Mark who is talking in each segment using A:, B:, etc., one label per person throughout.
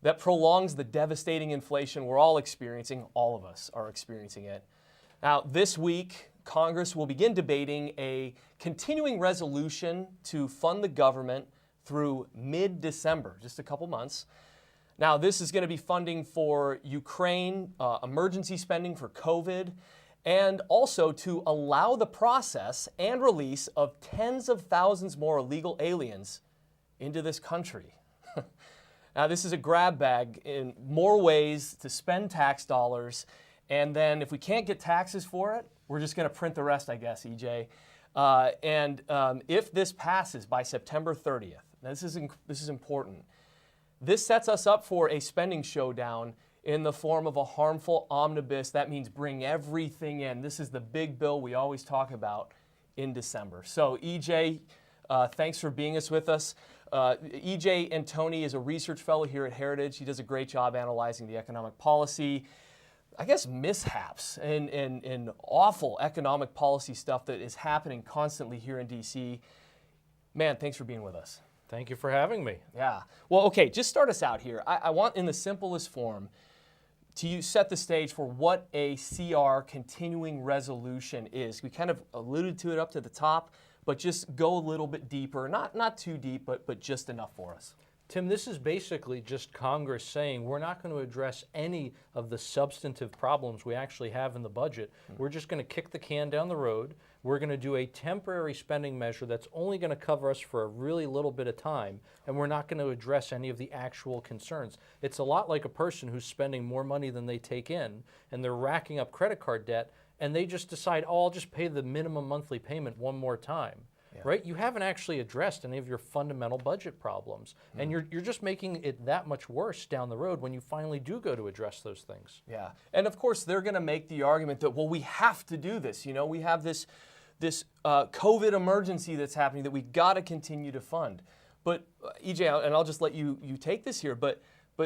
A: that prolongs the devastating inflation we're all experiencing. All of us are experiencing it. Now, this week, Congress will begin debating a continuing resolution to fund the government through mid-December, just a couple months. Now, this is going to be funding for Ukraine, emergency spending for COVID, and also to allow the process and release of tens of thousands more illegal aliens into this country. Now, this is a grab bag in more ways to spend tax dollars, and then if we can't get taxes for it, we're just going to print the rest, I guess, EJ. If this passes by September 30th, this is important. This sets us up for a spending showdown in the form of a harmful omnibus. That means bring everything in. This is the big bill we always talk about in December. So EJ, thanks for being with us. EJ Antoni is a research fellow here at Heritage. He does a great job analyzing the economic policy, I guess, mishaps and awful economic policy stuff that is happening constantly here in DC. Man, thanks for being with us.
B: Thank you for having me.
A: Yeah. Well, okay, just start us out here. I want, in the simplest form, to set the stage for what a CR, continuing resolution, is. We kind of alluded to it up to the top, but just go a little bit deeper. Not too deep, but just enough for us.
B: Tim, this is basically just Congress saying we're not going to address any of the substantive problems we actually have in the budget. We're just going to kick the can down the road. We're going to do a temporary spending measure that's only going to cover us for a really little bit of time, and we're not going to address any of the actual concerns. It's a lot like a person who's spending more money than they take in, and they're racking up credit card debt, and they just decide, oh, I'll just pay the minimum monthly payment one more time. Yeah. Right? You haven't actually addressed any of your fundamental budget problems. And you're just making it that much worse down the road when you finally do go to address those things.
A: Yeah. And of course, they're going to make the argument that, well, we have to do this. You know, we have this COVID emergency that's happening that we got to continue to fund. But EJ, and I'll just let you take this here, but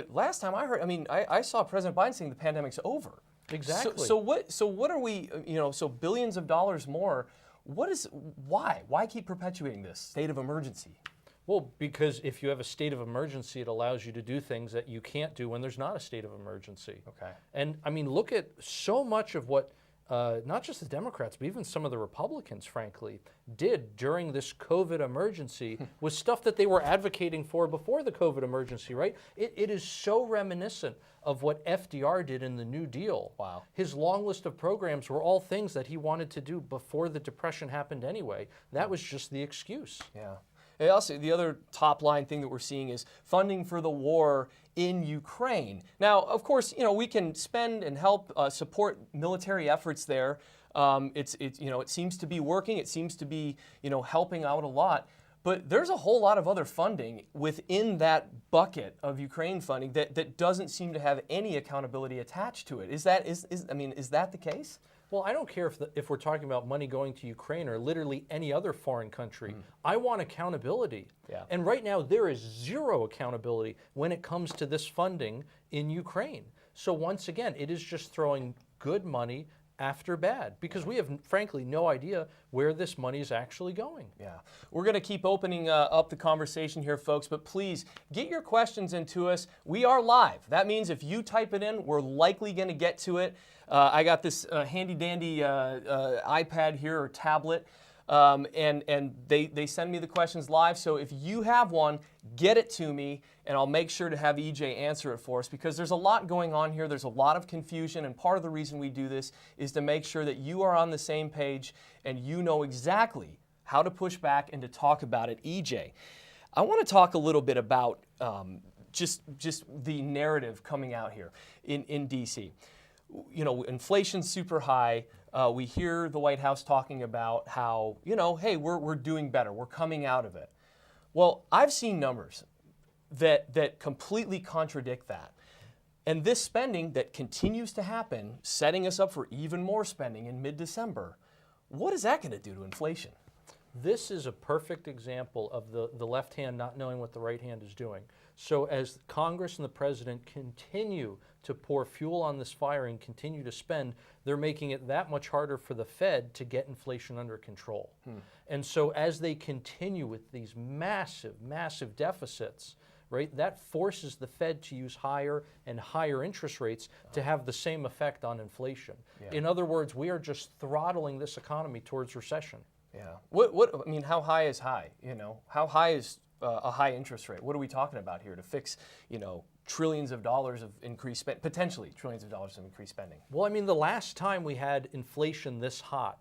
A: last time I heard, I saw President Biden saying the pandemic's over.
B: Exactly.
A: So what are we, so billions of dollars more. Why keep perpetuating this state of emergency?
B: Well, because if you have a state of emergency, it allows you to do things that you can't do when there's not a state of emergency.
A: Okay.
B: And look at so much of what not just the Democrats, but even some of the Republicans, frankly, did during this COVID emergency was stuff that they were advocating for before the COVID emergency, right? It is so reminiscent of what FDR did in the New Deal.
A: Wow.
B: His long list of programs were all things that he wanted to do before the Depression happened anyway. That was just the excuse.
A: Yeah. And also, the other top line thing that we're seeing is funding for the war in Ukraine. Now, of course, we can spend and help support military efforts there. It seems to be working. It seems to be, helping out a lot. But there's a whole lot of other funding within that bucket of Ukraine funding that doesn't seem to have any accountability attached to it. Is that the case?
B: Well, I don't care if we're talking about money going to Ukraine or literally any other foreign country. I want accountability.
A: Yeah.
B: And right now there is zero accountability when it comes to this funding in Ukraine. So once again, it is just throwing good money after bad, because we have, frankly, no idea where this money is actually going.
A: Yeah. We're going to keep opening up the conversation here, folks, but please get your questions into us. We are live. That means if you type it in, we're likely going to get to it. I got this handy-dandy iPad here or tablet, and they send me the questions live. So if you have one, get it to me, and I'll make sure to have EJ answer it for us, because there's a lot going on here. There's a lot of confusion, and part of the reason we do this is to make sure that you are on the same page and you know exactly how to push back and to talk about it. EJ, I want to talk a little bit about just the narrative coming out here in DC. Inflation's super high. We hear the White House talking about how, hey, we're doing better. We're coming out of it. Well, I've seen numbers that completely contradict that. And this spending that continues to happen, setting us up for even more spending in mid-December, what is that going to do to inflation?
B: This is a perfect example of the left hand not knowing what the right hand is doing. So as Congress and the president continue to pour fuel on this fire and continue to spend, they're making it that much harder for the Fed to get inflation under control. And so as they continue with these massive, massive deficits, right? That forces the Fed to use higher and higher interest rates to have the same effect on inflation.
A: Yeah.
B: In other words, we are just throttling this economy towards recession.
A: Yeah. I mean, how high is high? You know, how high is a high interest rate? What are we talking about here to fix, you know, trillions of dollars of increased spend, potentially trillions of dollars of increased spending?
B: Well, I mean, the last time we had inflation this hot,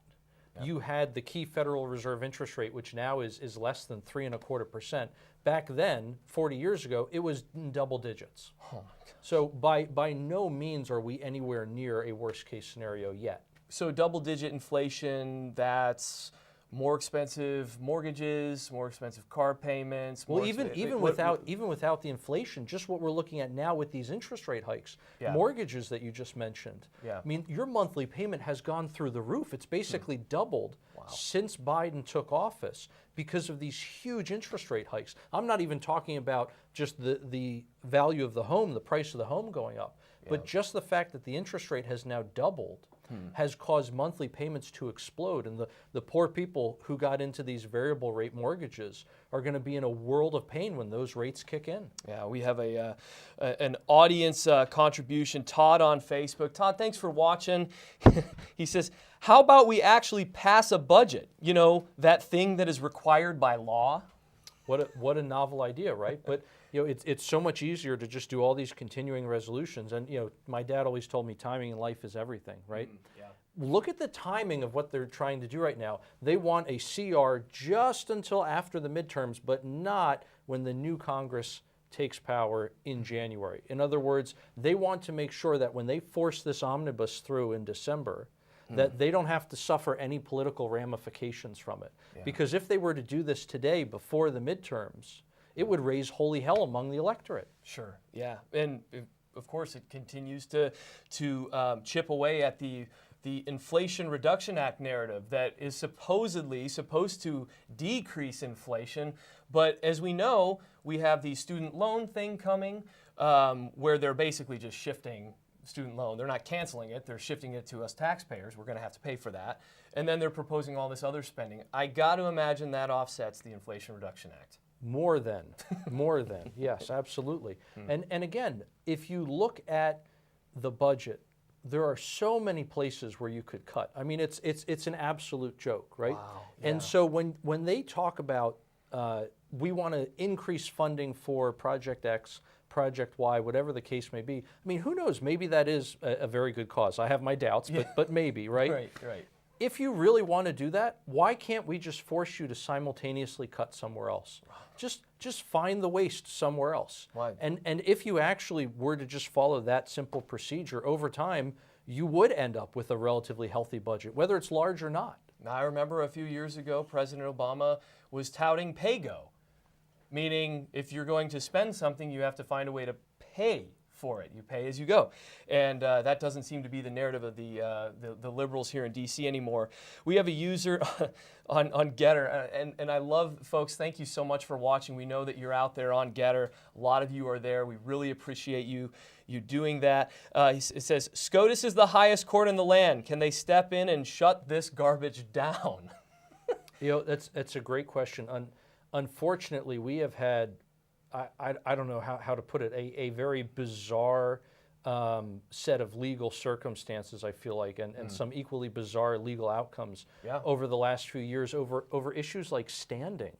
B: you had the key Federal Reserve interest rate, which now is less than 3.25%. Back then, 40 years ago, it was in double digits.
A: Oh my God.
B: So by no means are we anywhere near a worst case scenario yet.
A: So double-digit inflation, that's more expensive mortgages, more expensive car payments.
B: Well, even without the inflation, just what we're looking at now with these interest rate hikes, mortgages that you just mentioned.
A: Yeah.
B: I mean, your monthly payment has gone through the roof. It's basically doubled since Biden took office because of these huge interest rate hikes. I'm not even talking about just the value of the home, the price of the home going up, but just the fact that the interest rate has now doubled has caused monthly payments to explode. And the poor people who got into these variable rate mortgages are going to be in a world of pain when those rates kick in.
A: Yeah, we have an audience contribution. Todd on Facebook. Todd, thanks for watching. He says, how about we actually pass a budget? You know, that thing that is required by law?
B: What a novel idea, right? But you know, it's so much easier to just do all these continuing resolutions. And you know, my dad always told me timing in life is everything, right? Look at the timing of what they're trying to do right now. They want a CR just until after the midterms, but not when the new Congress takes power in January. In other words, they want to make sure that when they force this omnibus through in December, that they don't have to suffer any political ramifications from it. Because if they were to do this today before the midterms, it would raise holy hell among the electorate.
A: Sure, yeah. And of course it continues to chip away at the Inflation Reduction Act narrative that is supposed to decrease inflation. But as we know, we have the student loan thing coming where they're basically just shifting student loan. They're not canceling it. They're shifting it to us taxpayers. We're going to have to pay for that. And then they're proposing all this other spending. I got to imagine that offsets the Inflation Reduction Act.
B: More than, yes, absolutely. And again, if you look at the budget, there are so many places where you could cut. I mean, it's an absolute joke, right?
A: Wow.
B: And so when they talk about we want to increase funding for Project X, Project Y, whatever the case may be, I mean, who knows? Maybe that is a very good cause. I have my doubts, but maybe, right?
A: Right.
B: If you really want to do that, why can't we just force you to simultaneously cut somewhere else? Just find the waste somewhere else.
A: Why?
B: And if you actually were to just follow that simple procedure, over time, you would end up with a relatively healthy budget, whether it's large or not.
A: Now, I remember a few years ago, President Obama was touting pay-go, meaning if you're going to spend something, you have to find a way to pay for it. You pay as you go. And that doesn't seem to be the narrative of the liberals here in D.C. anymore. We have a user on Getter, and I love, folks, thank you so much for watching. We know that you're out there on Getter. A lot of you are there. We really appreciate you doing that. It says, SCOTUS is the highest court in the land. Can they step in and shut this garbage down?
B: You know, that's a great question. Unfortunately, we have had, I don't know how to put it, a very bizarre set of legal circumstances, I feel like, and some equally bizarre legal outcomes over the last few years over issues like standing,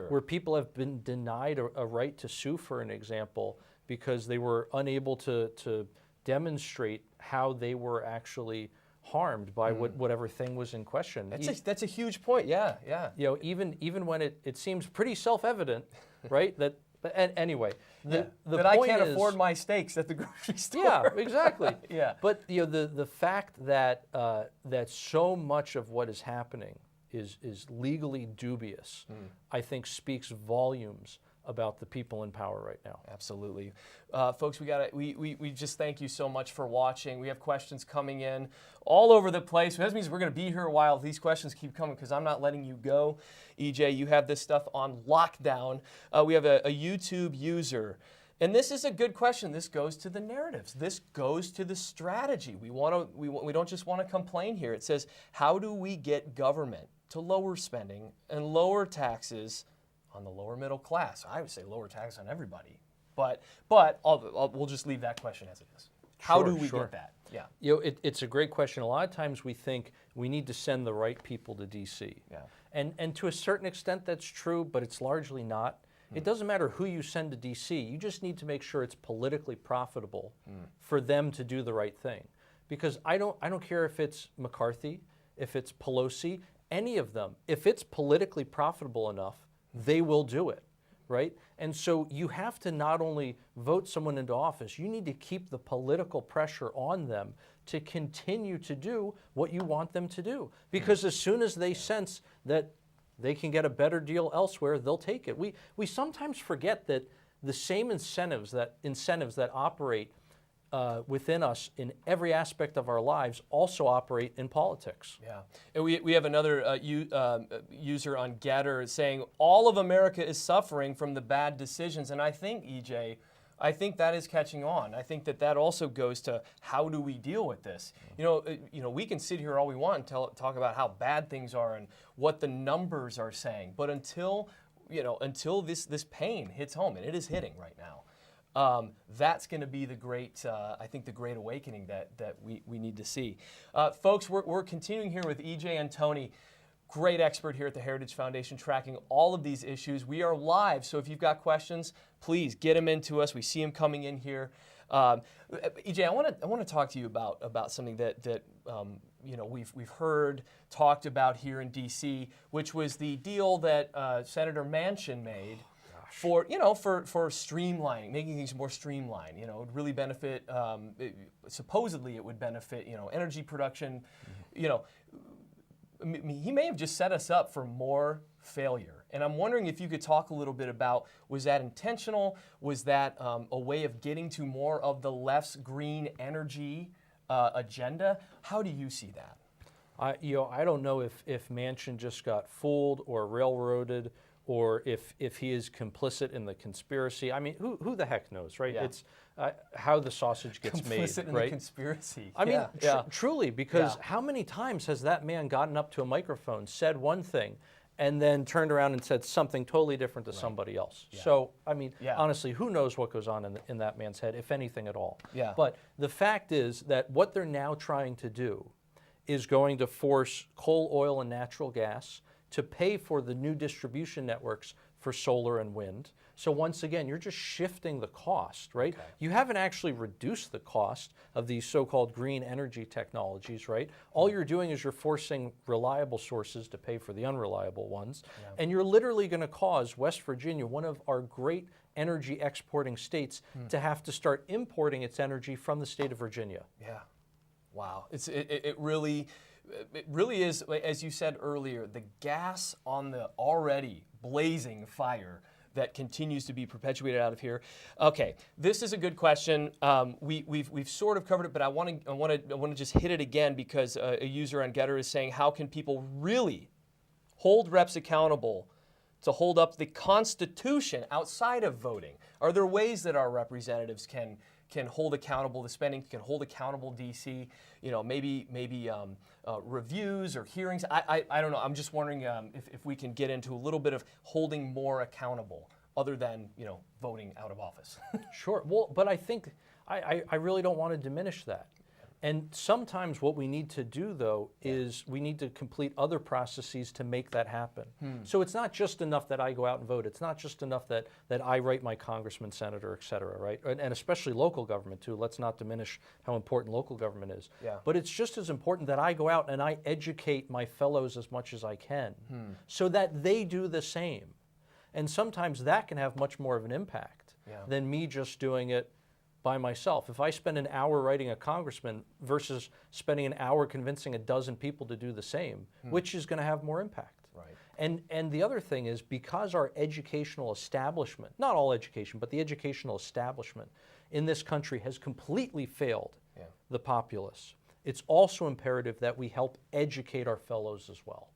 B: where people have been denied a right to sue, for an example, because they were unable to demonstrate how they were actually harmed by whatever thing was in question.
A: That's a huge point, yeah.
B: You know, even when it seems pretty self-evident, right, that. But anyway, the
A: that
B: point
A: I can't
B: is,
A: afford my steaks at the grocery store.
B: Yeah, exactly.
A: Yeah.
B: But you know, the fact that that so much of what is happening is legally dubious, I think speaks volumes about the people in power right now.
A: Absolutely. Folks, we just thank you so much for watching. We have questions coming in all over the place. That means we're going to be here a while. These questions keep coming because I'm not letting you go. EJ, you have this stuff on lockdown. We have a YouTube user. And this is a good question. This goes to the narratives. This goes to the strategy. We don't just want to complain here. It says, how do we get government to lower spending and lower taxes on the lower middle class? I would say lower tax on everybody. But we'll just leave that question as it is. How do we get that? Yeah.
B: It's a great question. A lot of times we think we need to send the right people to D.C.
A: Yeah.
B: And to a certain extent that's true, but it's largely not. It doesn't matter who you send to D.C. You just need to make sure it's politically profitable for them to do the right thing. Because I don't care if it's McCarthy, if it's Pelosi, any of them. If it's politically profitable enough, they will do it, right? And so you have to not only vote someone into office, you need to keep the political pressure on them to continue to do what you want them to do. Because as soon as they sense that they can get a better deal elsewhere, they'll take it. We sometimes forget that the same incentives that operate within us in every aspect of our lives also operate in politics.
A: Yeah, and we have another user on Getter saying all of America is suffering from the bad decisions, and I think, EJ, I think that is catching on. I think that also goes to how do we deal with this? You know, we can sit here all we want and talk about how bad things are and what the numbers are saying, but until this pain hits home, and it is hitting right now, that's going to be the great, I think, the great awakening that we need to see. Folks, we're continuing here with EJ Antoni, great expert here at the Heritage Foundation, tracking all of these issues. We are live, so if you've got questions, please get them into us. We see them coming in here. EJ, I want to talk to you about something that we've heard talked about here in D.C., which was the deal that Senator Manchin made. For streamlining, making things more streamlined, it would really benefit. Supposedly, it would benefit, energy production. He may have just set us up for more failure. And I'm wondering if you could talk a little bit about, was that intentional? Was that a way of getting to more of the left's green energy agenda? How do you see that?
B: I don't know if Manchin just got fooled or railroaded, or if he is complicit in the conspiracy. I mean, who the heck knows, right? Yeah. It's how the sausage gets made, right?
A: Complicit in the conspiracy.
B: I mean, truly, because how many times has that man gotten up to a microphone, said one thing, and then turned around and said something totally different to somebody else? Yeah. So, I mean, honestly, who knows what goes on in that man's head, if anything at all? Yeah. But the fact is that what they're now trying to do is going to force coal, oil, and natural gas to pay for the new distribution networks for solar and wind. So once again, you're just shifting the cost, right? Okay. You haven't actually reduced the cost of these so-called green energy technologies, right? All you're doing is you're forcing reliable sources to pay for the unreliable ones. Yeah. And you're literally going to cause West Virginia, one of our great energy exporting states, to have to start importing its energy from the state of Virginia.
A: Yeah. Wow. It really is, as you said earlier, the gas on the already blazing fire that continues to be perpetuated out of here. Okay, this is a good question. We've sort of covered it, but I want to just hit it again because a user on Getter is saying, how can people really hold reps accountable to hold up the Constitution outside of voting? Are there ways that our representatives can hold accountable the spending, can hold accountable DC, maybe reviews or hearings? I don't know. I'm just wondering if we can get into a little bit of holding more accountable other than, voting out of office.
B: Sure. Well, but I think I really don't want to diminish that. And sometimes what we need to do, though, is we need to complete other processes to make that happen. So it's not just enough that I go out and vote. It's not just enough that I write my congressman, senator, et cetera, right? And especially local government, too. Let's not diminish how important local government is. Yeah. But it's just as important that I go out and I educate my fellows as much as I can so that they do the same. And sometimes that can have much more of an impact than me just doing it by myself. If I spend an hour writing a congressman versus spending an hour convincing a dozen people to do the same, which is going to have more impact? Right. And the other thing is, because our educational establishment, not all education, but the educational establishment in this country has completely failed the populace, it's also imperative that we help educate our fellows as well.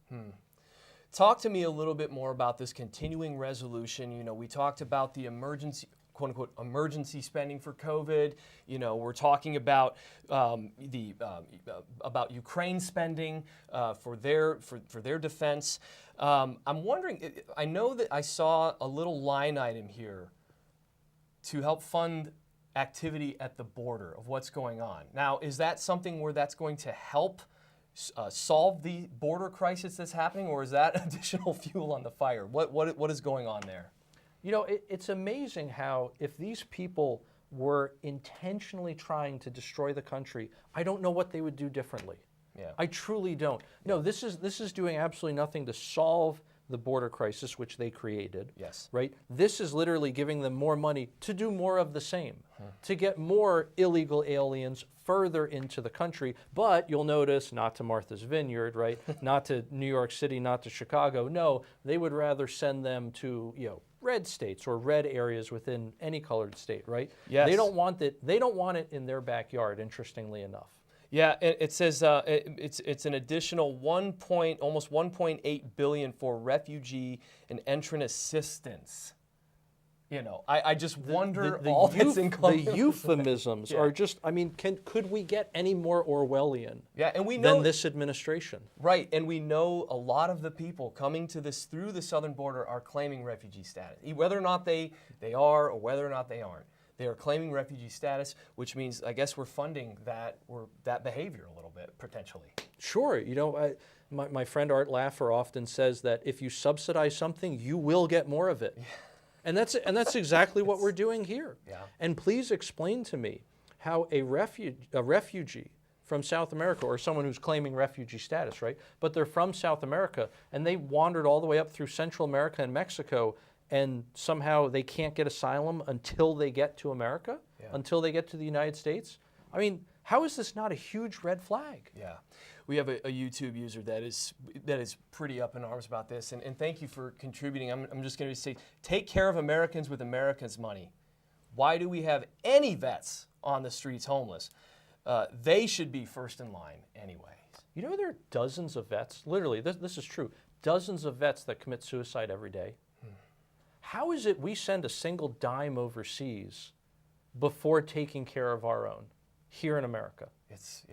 A: Talk to me a little bit more about this continuing resolution. We talked about the emergency, quote unquote, emergency spending for COVID. We're talking about about Ukraine spending for their defense. I'm wondering. I know that I saw a little line item here to help fund activity at the border of what's going on. Now, is that something where that's going to help solve the border crisis that's happening, or is that additional fuel on the fire? What is going on there?
B: You know, it's amazing how if these people were intentionally trying to destroy the country, I don't know what they would do differently.
A: Yeah.
B: I truly don't. No, this is doing absolutely nothing to solve the border crisis, which they created.
A: Yes.
B: Right? This is literally giving them more money to do more of the same, to get more illegal aliens further into the country. But you'll notice, not to Martha's Vineyard, right? Not to New York City, not to Chicago. No, they would rather send them to, red states or red areas within any colored state, right?
A: Yes.
B: They don't want it. They don't want it in their backyard. Interestingly enough.
A: Yeah, it says it's an additional almost 1.8 billion for refugee and entrant assistance. I just wonder all that's included.
B: The euphemisms
A: Yeah.
B: are just. I mean, could we get any more Orwellian?
A: Yeah, and we know
B: than this administration.
A: Right, and we know a lot of the people coming to this through the southern border are claiming refugee status, whether or not they are or whether or not they aren't. They are claiming refugee status, which means I guess we're funding that behavior a little bit potentially.
B: Sure, my friend Art Laffer often says that if you subsidize something, you will get more of it. Yeah. And that's exactly what we're doing here.
A: Yeah.
B: And please explain to me how a refugee from South America, or someone who's claiming refugee status, right? But they're from South America, and they wandered all the way up through Central America and Mexico, and somehow they can't get asylum until they get to America, until they get to the United States. I mean, how is this not a huge red flag?
A: Yeah. We have a YouTube user that is pretty up in arms about this, and thank you for contributing. I'm just going to say, take care of Americans with Americans' money. Why do we have any vets on the streets homeless? They should be first in line anyway.
B: There are dozens of vets, literally, this is true, dozens of vets that commit suicide every day. How is it we send a single dime overseas before taking care of our own here in America?
A: It's,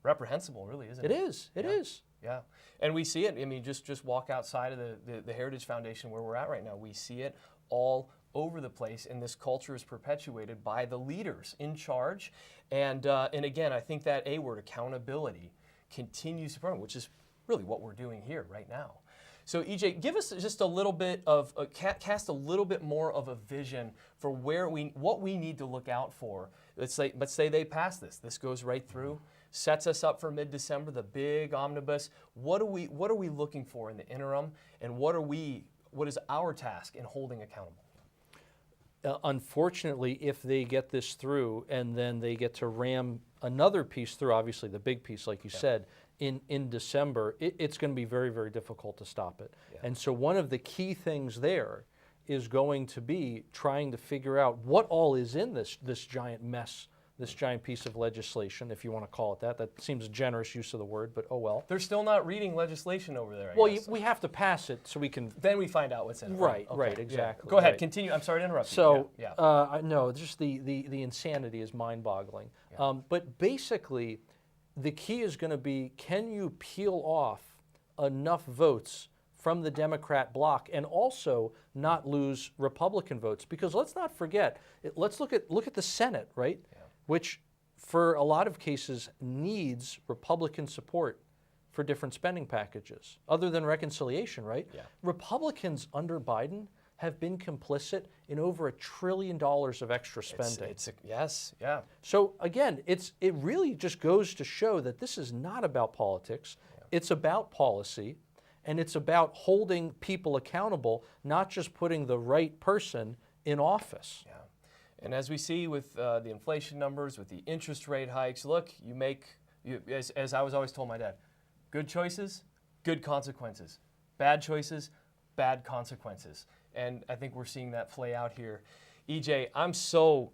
A: reprehensible, really, isn't it?
B: It is.
A: Yeah, and we see it. I mean, just walk outside of the Heritage Foundation where we're at right now. We see it all over the place, and this culture is perpetuated by the leaders in charge. And again, I think that word, accountability, continues to grow, which is really what we're doing here right now. So EJ, give us just a little bit of cast a little bit more of a vision for what we need to look out for. Let's say they pass this. This goes right through, sets us up for mid-December, the big omnibus. What are we looking for in the interim, and what is our task in holding accountable?
B: Unfortunately, if they get this through and then they get to ram another piece through, obviously the big piece, like you said, in December, it's going to be very, very difficult to stop it. Yeah. And so one of the key things there is going to be trying to figure out what all is in this giant mess, this giant piece of legislation, if you want to call it that. That seems a generous use of the word, but oh well.
A: They're still not reading legislation over there,
B: I guess. We have to pass it so we can...
A: Then we find out what's in it.
B: Right,
A: okay.
B: right, exactly.
A: Yeah. Go ahead,
B: right.
A: continue. I'm sorry to interrupt you.
B: So,
A: yeah.
B: just the insanity is mind-boggling.
A: Yeah.
B: But basically, the key is going to be, can you peel off enough votes from the Democrat bloc and also not lose Republican votes? Because let's not forget, let's look at the Senate, right? Yeah. Which, for a lot of cases, needs Republican support for different spending packages, other than reconciliation, right? Yeah. Republicans under Biden have been complicit in over $1 trillion of extra spending.
A: Yes, yeah.
B: So again, it really just goes to show that this is not about politics. Yeah. It's about policy, and it's about holding people accountable, not just putting the right person in office.
A: Yeah. And as we see with the inflation numbers, with the interest rate hikes, look, as I was always told my dad, good choices, good consequences. Bad choices, bad consequences. And I think we're seeing that play out here. EJ, I'm so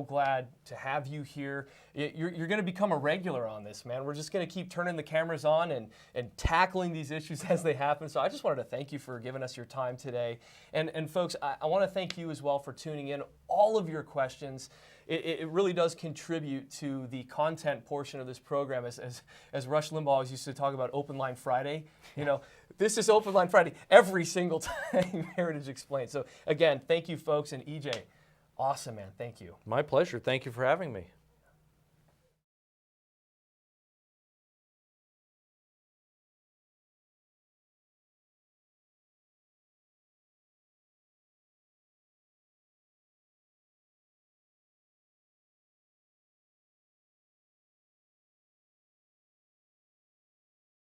A: glad to have you here. You're going to become a regular on this, man. We're just going to keep turning the cameras on and tackling these issues as they happen. So I just wanted to thank you for giving us your time today. And folks, I want to thank you as well for tuning in. All of your questions, it really does contribute to the content portion of this program. As Rush Limbaugh always used to talk about Open Line Friday, this is Open Line Friday every single time Heritage Explained. So again, thank you folks, and EJ, Awesome, man. Thank you.
B: My pleasure. Thank you for having me.